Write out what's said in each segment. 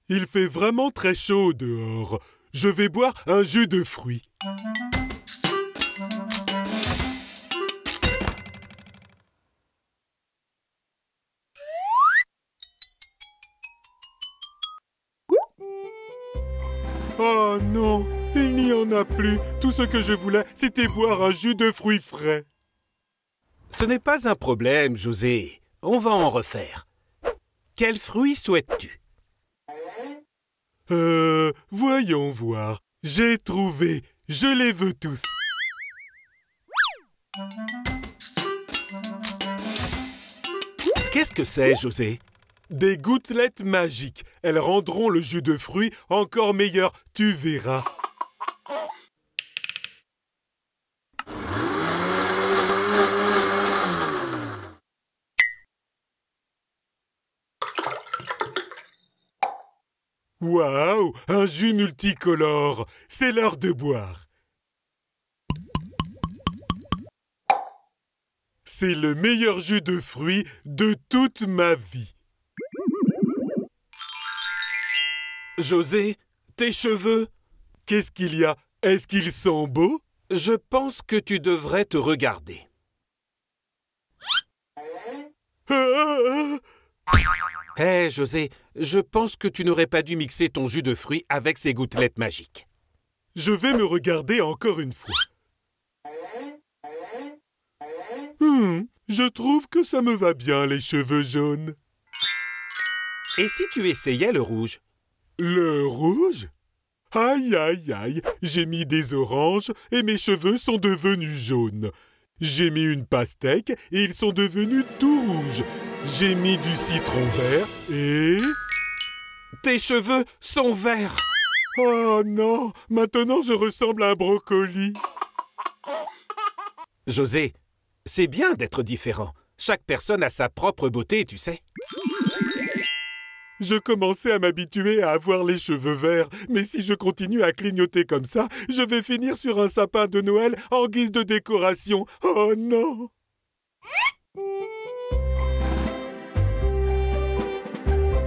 Il fait vraiment très chaud dehors. Je vais boire un jus de fruits. Oh non, il n'y en a plus. Tout ce que je voulais, c'était boire un jus de fruits frais. Ce n'est pas un problème, José. On va en refaire. Quels fruits souhaites-tu? Voyons voir. J'ai trouvé. Je les veux tous. Qu'est-ce que c'est, José? Des gouttelettes magiques. Elles rendront le jus de fruits encore meilleur. Tu verras. Waouh! Un jus multicolore. C'est l'heure de boire. C'est le meilleur jus de fruits de toute ma vie. José, tes cheveux? Qu'est-ce qu'il y a? Est-ce qu'ils sont beaux? Je pense que tu devrais te regarder. Hé, José, je pense que tu n'aurais pas dû mixer ton jus de fruits avec ces gouttelettes magiques. Je vais me regarder encore une fois. Je trouve que ça me va bien, les cheveux jaunes. Et si tu essayais le rouge? Le rouge? Aïe, aïe, aïe, j'ai mis des oranges et mes cheveux sont devenus jaunes. J'ai mis une pastèque et ils sont devenus tout rouges. J'ai mis du citron vert et... Tes cheveux sont verts! Oh non, maintenant je ressemble à un brocoli. José, c'est bien d'être différent. Chaque personne a sa propre beauté, tu sais. Je commençais à m'habituer à avoir les cheveux verts, mais si je continue à clignoter comme ça, je vais finir sur un sapin de Noël en guise de décoration. Oh non!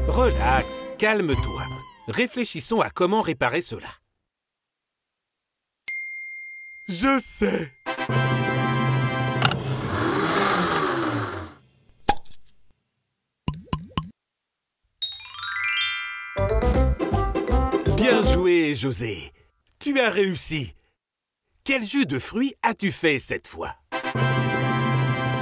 Relax, calme-toi. Réfléchissons à comment réparer cela. Je sais! Bien joué, José. Tu as réussi. Quel jus de fruits as-tu fait cette fois?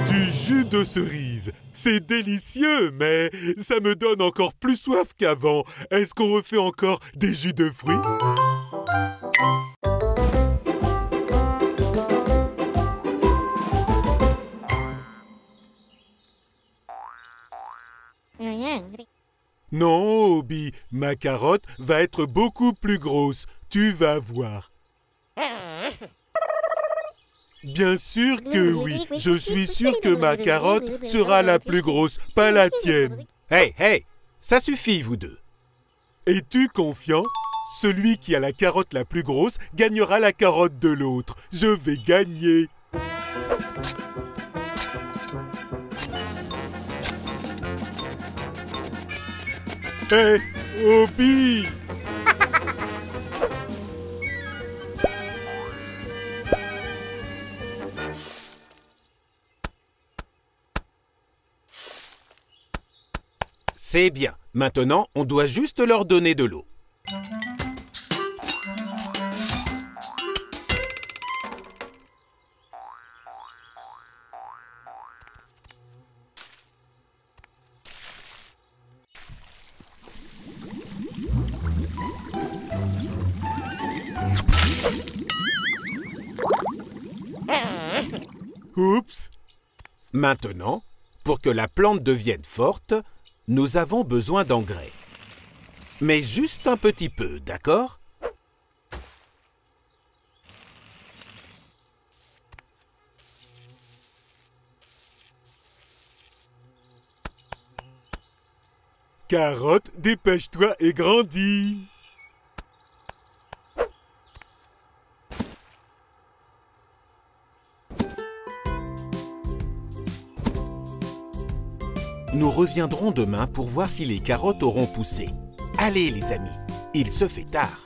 Du jus de cerise. C'est délicieux, mais ça me donne encore plus soif qu'avant. Est-ce qu'on refait encore des jus de fruits? Non, Obi, ma carotte va être beaucoup plus grosse. Tu vas voir. Bien sûr que oui. Je suis sûr que ma carotte sera la plus grosse, pas la tienne. Hey, hey, ça suffit, vous deux. Es-tu confiant? Celui qui a la carotte la plus grosse gagnera la carotte de l'autre. Je vais gagner. Hé, Obi! C'est bien. Maintenant, on doit juste leur donner de l'eau. Oups! Maintenant, pour que la plante devienne forte, nous avons besoin d'engrais. Mais juste un petit peu, d'accord? Carotte, dépêche-toi et grandis! Nous reviendrons demain pour voir si les carottes auront poussé. Allez les amis, il se fait tard.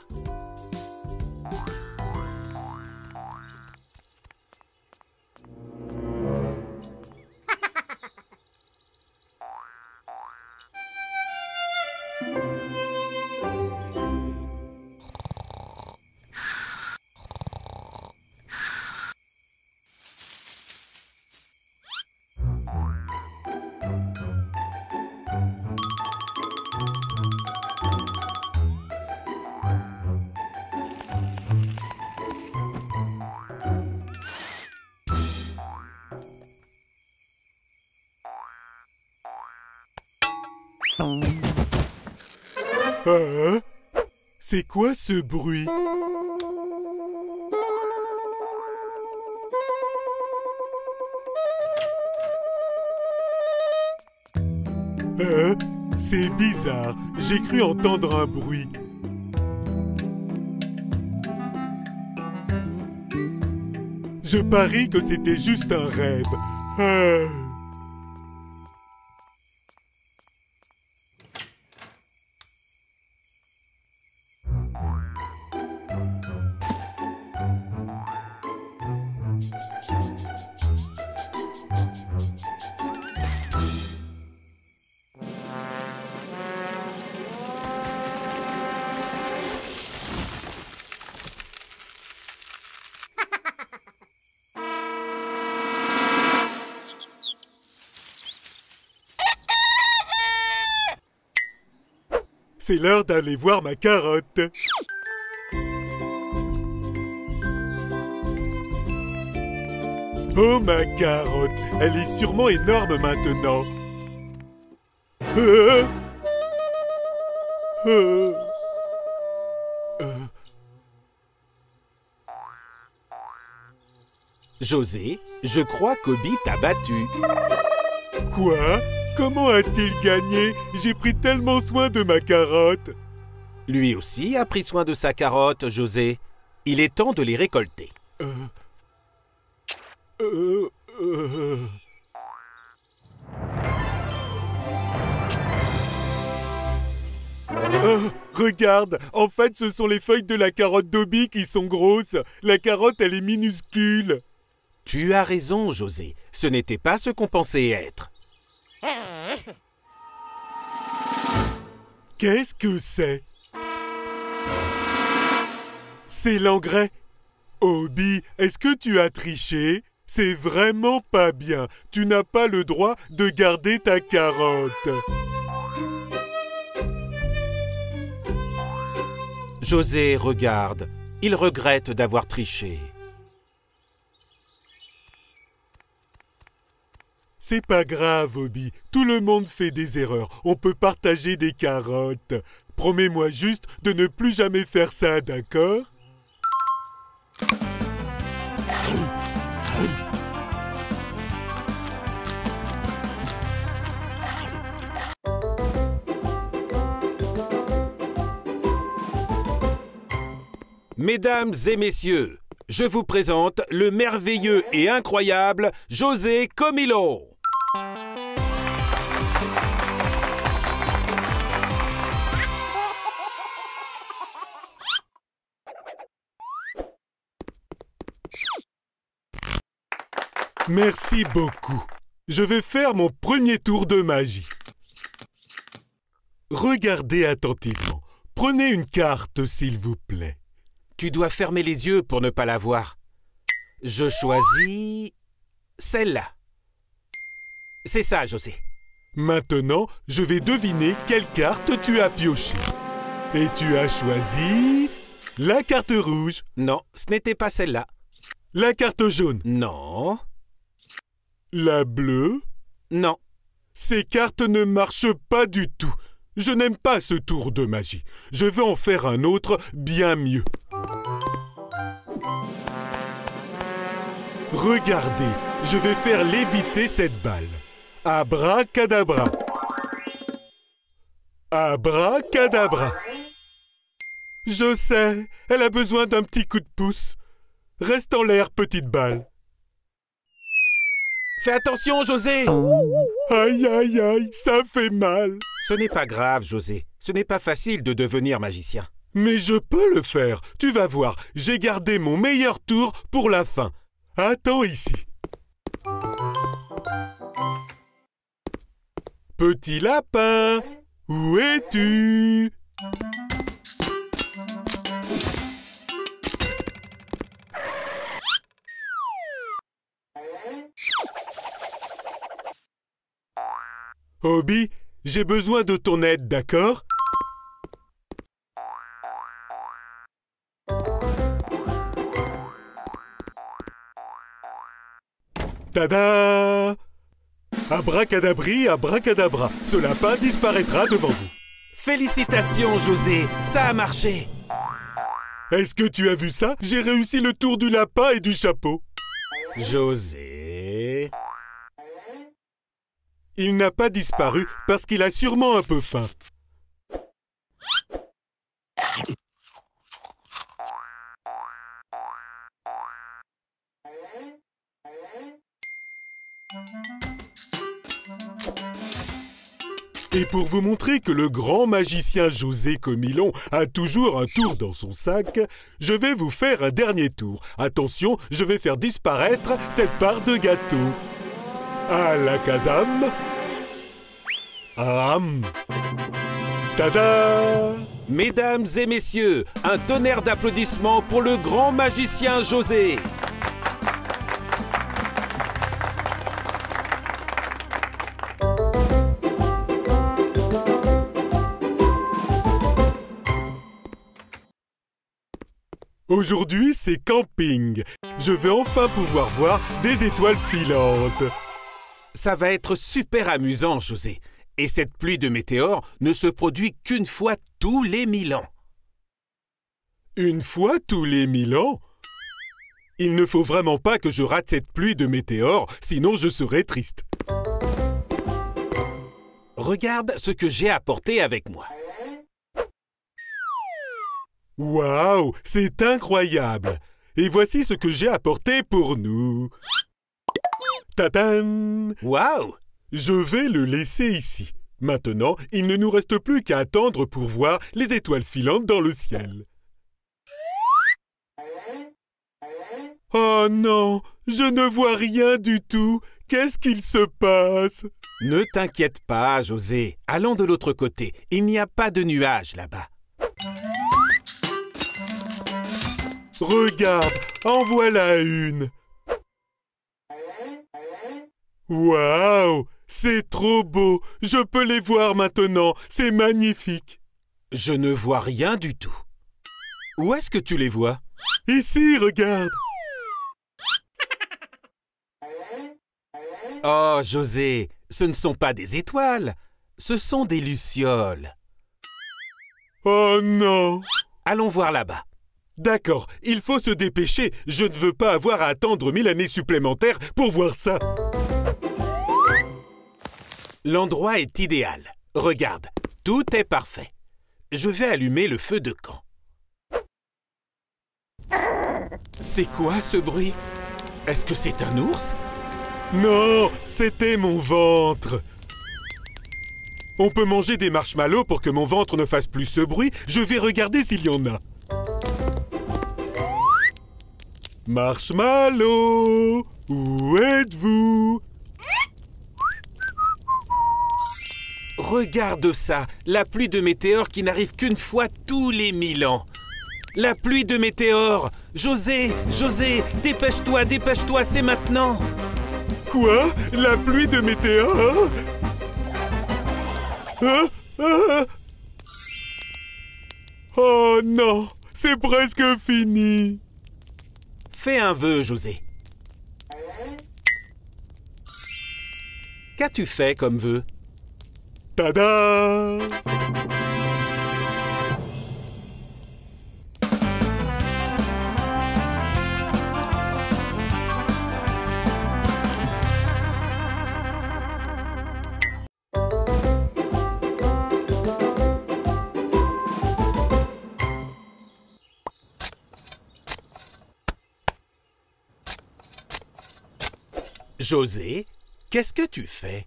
Ah, c'est quoi ce bruit? Ah, c'est bizarre, j'ai cru entendre un bruit. Je parie que c'était juste un rêve. Ah. C'est l'heure d'aller voir ma carotte. Oh, ma carotte, elle est sûrement énorme maintenant. José, je crois qu'Obi t'a battu. Quoi? Comment a-t-il gagné? J'ai pris tellement soin de ma carotte. Lui aussi a pris soin de sa carotte, José. Il est temps de les récolter. Regarde, en fait, ce sont les feuilles de la carotte d'Obi qui sont grosses. La carotte, elle est minuscule. Tu as raison, José. Ce n'était pas ce qu'on pensait être. Qu'est-ce que c'est? C'est l'engrais. Obi, est-ce que tu as triché? C'est vraiment pas bien. Tu n'as pas le droit de garder ta carotte. José, regarde. Il regrette d'avoir triché. C'est pas grave, Obi. Tout le monde fait des erreurs. On peut partager des carottes. Promets-moi juste de ne plus jamais faire ça, d'accord? Mesdames et messieurs, je vous présente le merveilleux et incroyable José Comilo. Merci beaucoup. Je vais faire mon premier tour de magie. Regardez attentivement. Prenez une carte, s'il vous plaît. Tu dois fermer les yeux pour ne pas la voir. Je choisis celle-là. C'est ça, José. Maintenant, je vais deviner quelle carte tu as pioché. Et tu as choisi la carte rouge. Non, ce n'était pas celle-là. La carte jaune. Non. La bleue. Non. Ces cartes ne marchent pas du tout. Je n'aime pas ce tour de magie. Je veux en faire un autre bien mieux. Regardez, je vais faire léviter cette balle. Abracadabra. Abracadabra. Je sais, elle a besoin d'un petit coup de pouce. Reste en l'air, petite balle. Fais attention, José! Aïe, aïe, aïe, ça fait mal. Ce n'est pas grave, José. Ce n'est pas facile de devenir magicien. Mais je peux le faire. Tu vas voir, j'ai gardé mon meilleur tour pour la fin. Attends ici. Petit lapin, où es-tu? Obi, j'ai besoin de ton aide, d'accord? Tada! Abracadabri, abracadabra, ce lapin disparaîtra devant vous. Félicitations, José, ça a marché. Est-ce que tu as vu ça? J'ai réussi le tour du lapin et du chapeau. José... Il n'a pas disparu parce qu'il a sûrement un peu faim. Et pour vous montrer que le grand magicien José Comilon a toujours un tour dans son sac, je vais vous faire un dernier tour. Attention, je vais faire disparaître cette part de gâteau. Alakazam. Aham. Tada! Mesdames et messieurs, un tonnerre d'applaudissements pour le grand magicien José. Aujourd'hui, c'est camping. Je vais enfin pouvoir voir des étoiles filantes. Ça va être super amusant, José. Et cette pluie de météores ne se produit qu'une fois tous les 1000 ans. Une fois tous les 1000 ans? Il ne faut vraiment pas que je rate cette pluie de météores, sinon je serai triste. Regarde ce que j'ai apporté avec moi. Waouh, c'est incroyable! Et voici ce que j'ai apporté pour nous. Tadam! Waouh! Je vais le laisser ici. Maintenant, il ne nous reste plus qu'à attendre pour voir les étoiles filantes dans le ciel. Oh non, je ne vois rien du tout. Qu'est-ce qu'il se passe? Ne t'inquiète pas, José. Allons de l'autre côté. Il n'y a pas de nuages là-bas. Regarde, en voilà une. Waouh, c'est trop beau. Je peux les voir maintenant. C'est magnifique. Je ne vois rien du tout. Où est-ce que tu les vois? Ici, regarde. Oh, José, ce ne sont pas des étoiles. Ce sont des lucioles. Oh non. Allons voir là-bas. D'accord, il faut se dépêcher. Je ne veux pas avoir à attendre 1000 années supplémentaires pour voir ça. L'endroit est idéal. Regarde, tout est parfait. Je vais allumer le feu de camp. C'est quoi ce bruit? Est-ce que c'est un ours? Non, c'était mon ventre. On peut manger des marshmallows pour que mon ventre ne fasse plus ce bruit. Je vais regarder s'il y en a. Marshmallow, où êtes-vous? Regarde ça, la pluie de météores qui n'arrive qu'une fois tous les 1000 ans. La pluie de météores! José, José, dépêche-toi, dépêche-toi, c'est maintenant! Quoi? La pluie de météores? Oh non, c'est presque fini. Fais un vœu, José. Qu'as-tu fait comme vœu? Tada! José, qu'est-ce que tu fais?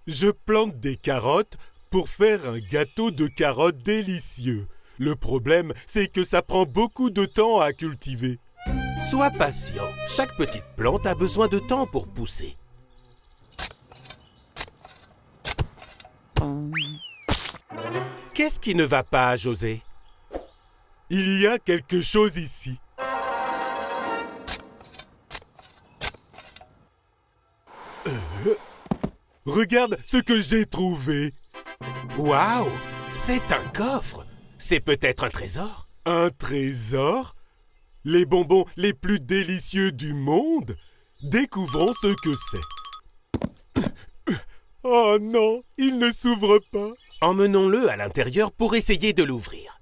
Je plante des carottes pour faire un gâteau de carottes délicieux. Le problème, c'est que ça prend beaucoup de temps à cultiver. Sois patient. Chaque petite plante a besoin de temps pour pousser. Qu'est-ce qui ne va pas, José? Il y a quelque chose ici. Regarde ce que j'ai trouvé. Waouh! C'est un coffre! C'est peut-être un trésor? Un trésor? Les bonbons les plus délicieux du monde? Découvrons ce que c'est. Oh non, il ne s'ouvre pas. Emmenons-le à l'intérieur pour essayer de l'ouvrir.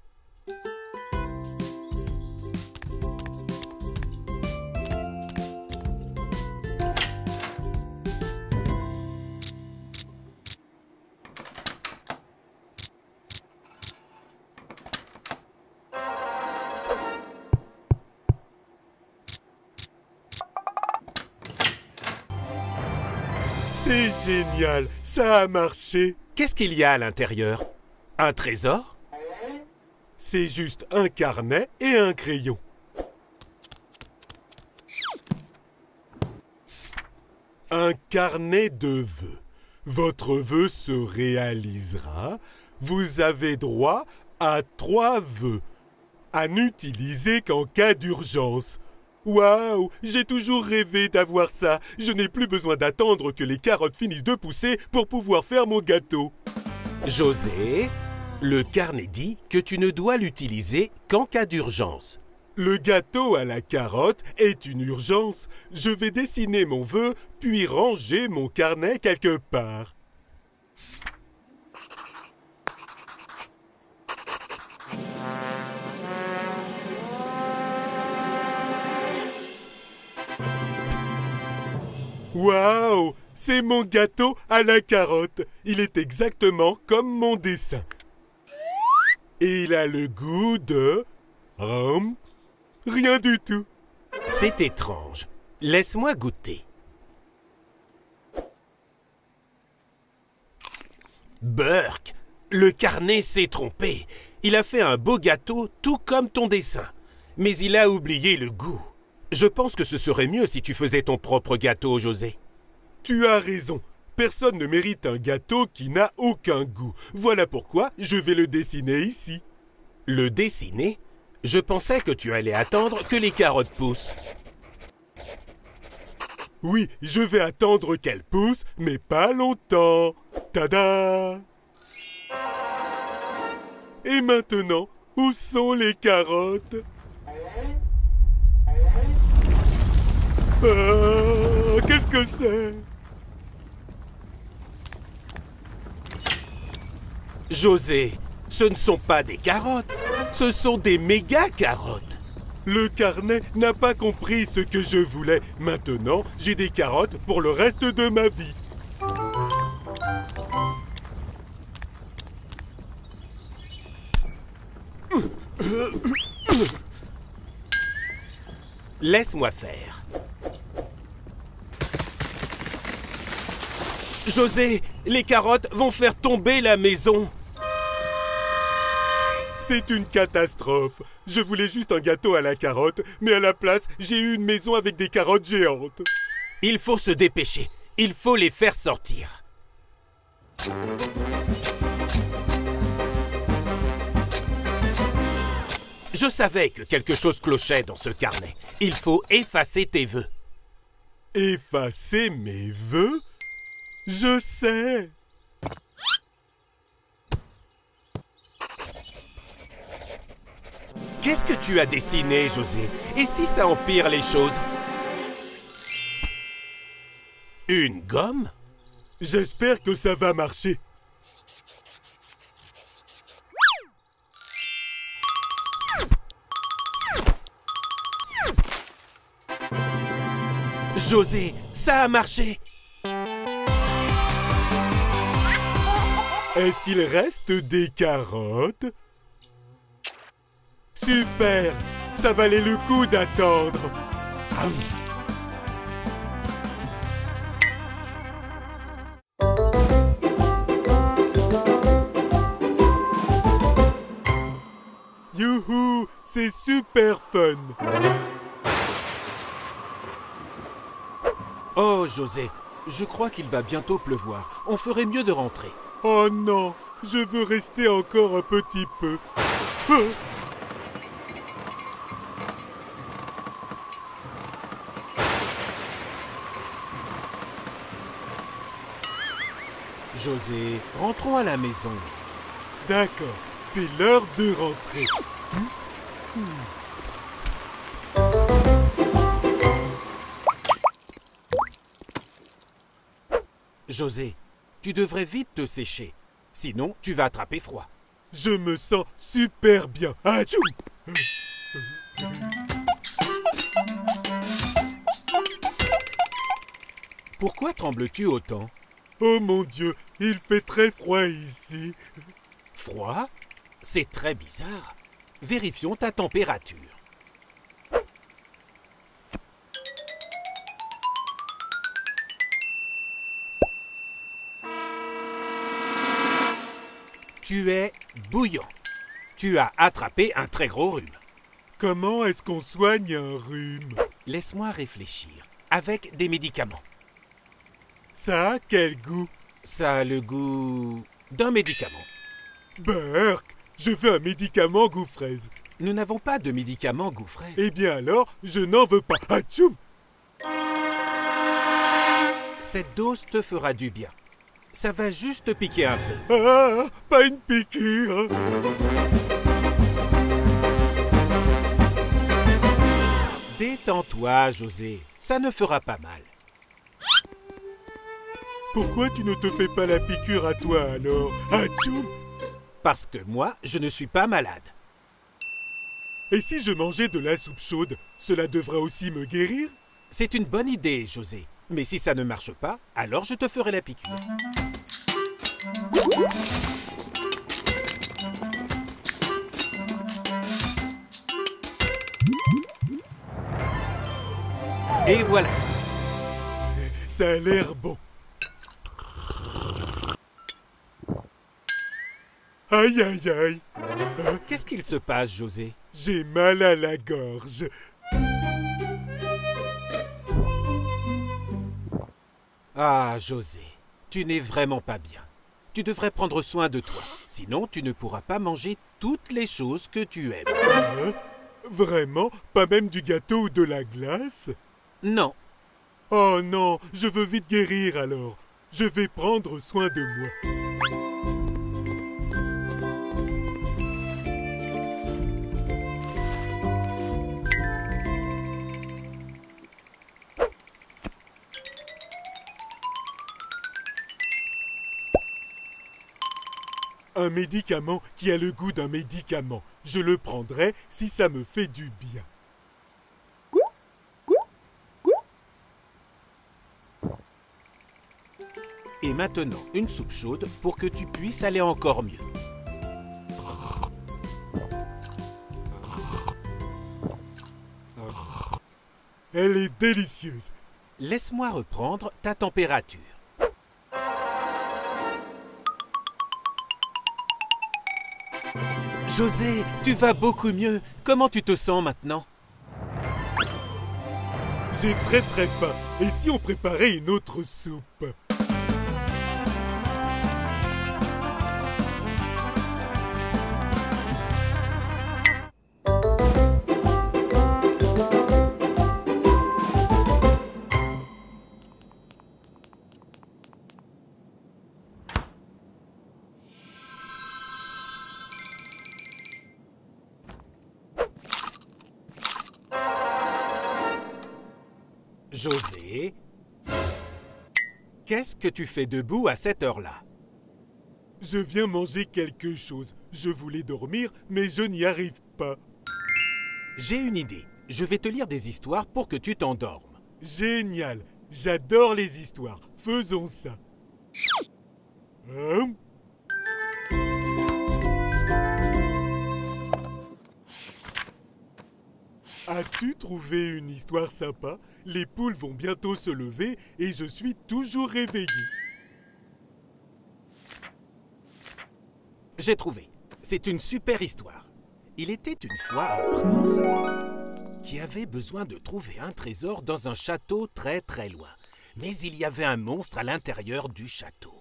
C'est génial, ça a marché. Qu'est-ce qu'il y a à l'intérieur? Un trésor? C'est juste un carnet et un crayon. Un carnet de vœux. Votre vœu se réalisera. Vous avez droit à 3 vœux, à n'utiliser qu'en cas d'urgence. Waouh, j'ai toujours rêvé d'avoir ça. Je n'ai plus besoin d'attendre que les carottes finissent de pousser pour pouvoir faire mon gâteau. José, le carnet dit que tu ne dois l'utiliser qu'en cas d'urgence. Le gâteau à la carotte est une urgence. Je vais dessiner mon vœu, puis ranger mon carnet quelque part. Waouh! C'est mon gâteau à la carotte. Il est exactement comme mon dessin. Et il a le goût de... rien du tout. C'est étrange. Laisse-moi goûter. Burk, le carnet s'est trompé. Il a fait un beau gâteau tout comme ton dessin. Mais il a oublié le goût. Je pense que ce serait mieux si tu faisais ton propre gâteau, José. Tu as raison. Personne ne mérite un gâteau qui n'a aucun goût. Voilà pourquoi je vais le dessiner ici. Le dessiner? Je pensais que tu allais attendre que les carottes poussent. Oui, je vais attendre qu'elles poussent, mais pas longtemps. Tada! Et maintenant, où sont les carottes? Qu'est-ce que c'est? José, ce ne sont pas des carottes, ce sont des méga carottes. Le carnet n'a pas compris ce que je voulais. Maintenant, j'ai des carottes pour le reste de ma vie. Laisse-moi faire. José, les carottes vont faire tomber la maison. C'est une catastrophe. Je voulais juste un gâteau à la carotte, mais à la place, j'ai eu une maison avec des carottes géantes. Il faut se dépêcher. Il faut les faire sortir. Je savais que quelque chose clochait dans ce carnet. Il faut effacer tes vœux. Effacer mes vœux? Je sais. Qu'est-ce que tu as dessiné, José? Et si ça empire les choses? Une gomme? J'espère que ça va marcher. José, ça a marché! Est-ce qu'il reste des carottes? Super! Ça valait le coup d'attendre. Ah oui. C'est super fun. Oh, José, je crois qu'il va bientôt pleuvoir. On ferait mieux de rentrer. Oh non, je veux rester encore un petit peu. Ah. José, rentrons à la maison. D'accord, c'est l'heure de rentrer. José, tu devrais vite te sécher. Sinon, tu vas attraper froid. Je me sens super bien. Atchoum! Pourquoi trembles-tu autant? Oh mon Dieu, il fait très froid ici. Froid? C'est très bizarre. Vérifions ta température. Tu es bouillant. Tu as attrapé un très gros rhume. Comment est-ce qu'on soigne un rhume? Laisse-moi réfléchir. Avec des médicaments. Ça a quel goût? Ça a le goût d'un médicament. Burk, je veux un médicament goût fraise. Nous n'avons pas de médicament goût fraise. Eh bien alors, je n'en veux pas. Atchoum! Cette dose te fera du bien. Ça va juste te piquer un peu. Ah, pas une piqûre. Détends-toi, José. Ça ne fera pas mal. Pourquoi tu ne te fais pas la piqûre à toi alors? Atchoum! Parce que moi, je ne suis pas malade. Et si je mangeais de la soupe chaude, cela devrait aussi me guérir? C'est une bonne idée, José. Mais si ça ne marche pas, alors je te ferai la piqûre. Et voilà. Ça a l'air bon. Aïe aïe aïe. Qu'est-ce qu'il se passe, José? J'ai mal à la gorge. Ah, José, tu n'es vraiment pas bien. Tu devrais prendre soin de toi. Sinon, tu ne pourras pas manger toutes les choses que tu aimes. Hein? Vraiment? Pas même du gâteau ou de la glace? Non. Oh non, je veux vite guérir alors. Je vais prendre soin de moi. Un médicament qui a le goût d'un médicament. Je le prendrai si ça me fait du bien. Et maintenant, une soupe chaude pour que tu puisses aller encore mieux. Elle est délicieuse. Laisse-moi reprendre ta température. José, tu vas beaucoup mieux. Comment tu te sens maintenant? J'ai très très faim. Et si on préparait une autre soupe? José, qu'est-ce que tu fais debout à cette heure-là? Je viens manger quelque chose. Je voulais dormir, mais je n'y arrive pas. J'ai une idée. Je vais te lire des histoires pour que tu t'endormes. Génial. J'adore les histoires. Faisons ça. Hein? As-tu trouvé une histoire sympa? Les poules vont bientôt se lever et je suis toujours réveillé. J'ai trouvé. C'est une super histoire. Il était une fois un prince qui avait besoin de trouver un trésor dans un château très très loin. Mais il y avait un monstre à l'intérieur du château.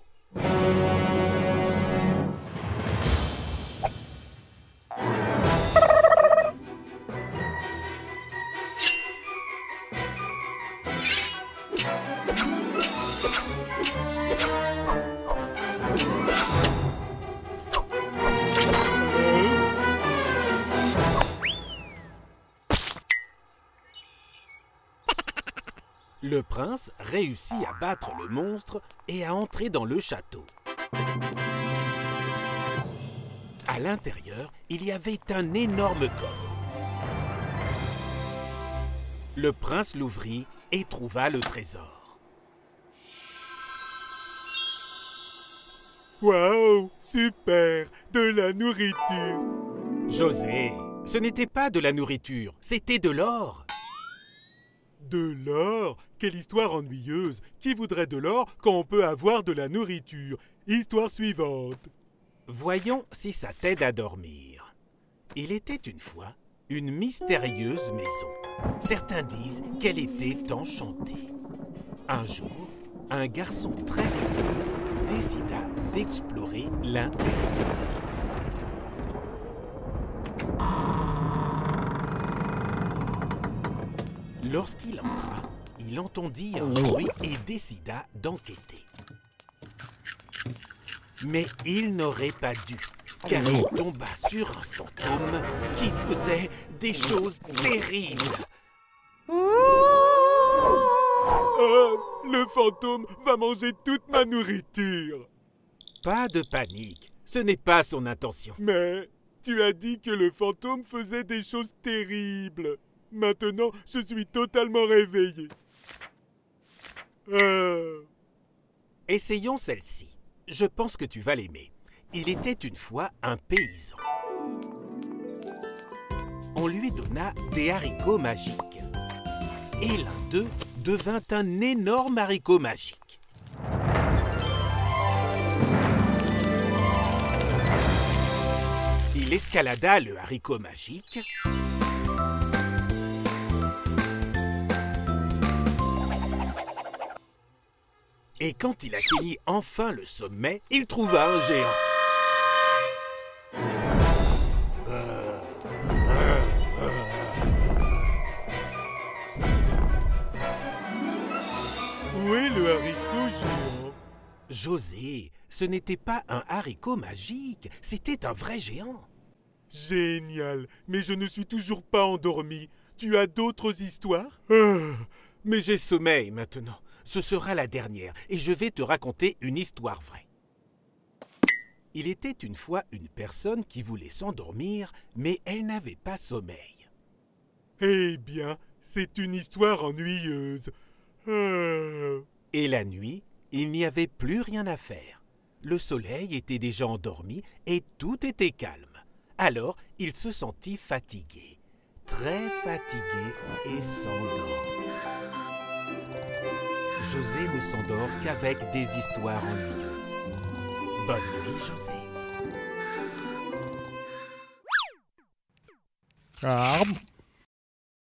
Le prince réussit à battre le monstre et à entrer dans le château. À l'intérieur, il y avait un énorme coffre. Le prince l'ouvrit et trouva le trésor. Waouh, super, de la nourriture. José, ce n'était pas de la nourriture, c'était de l'or. De l'or? Quelle histoire ennuyeuse! Qui voudrait de l'or quand on peut avoir de la nourriture? Histoire suivante. Voyons si ça t'aide à dormir. Il était une fois une mystérieuse maison. Certains disent qu'elle était enchantée. Un jour, un garçon très curieux décida d'explorer l'intérieur. Lorsqu'il entra, il entendit un bruit et décida d'enquêter. Mais il n'aurait pas dû, car il tomba sur un fantôme qui faisait des choses terribles. Oh, le fantôme va manger toute ma nourriture. Pas de panique, ce n'est pas son intention. Mais tu as dit que le fantôme faisait des choses terribles. Maintenant, je suis totalement réveillé. Essayons celle-ci. Je pense que tu vas l'aimer. Il était une fois un paysan. On lui donna des haricots magiques. Et l'un d'eux devint un énorme haricot magique. Il escalada le haricot magique. Et quand il atteignit enfin le sommet, il trouva un géant. Où est le haricot géant? José, ce n'était pas un haricot magique, c'était un vrai géant. Génial, mais je ne suis toujours pas endormi. Tu as d'autres histoires? Mais j'ai sommeil maintenant. Ce sera la dernière et je vais te raconter une histoire vraie. Il était une fois une personne qui voulait s'endormir, mais elle n'avait pas sommeil. Eh bien, c'est une histoire ennuyeuse. Et la nuit, il n'y avait plus rien à faire. Le soleil était déjà endormi et tout était calme. Alors, il se sentit fatigué, très fatigué et s'endormit. José ne s'endort qu'avec des histoires ennuyeuses. Bonne nuit, José. Ah.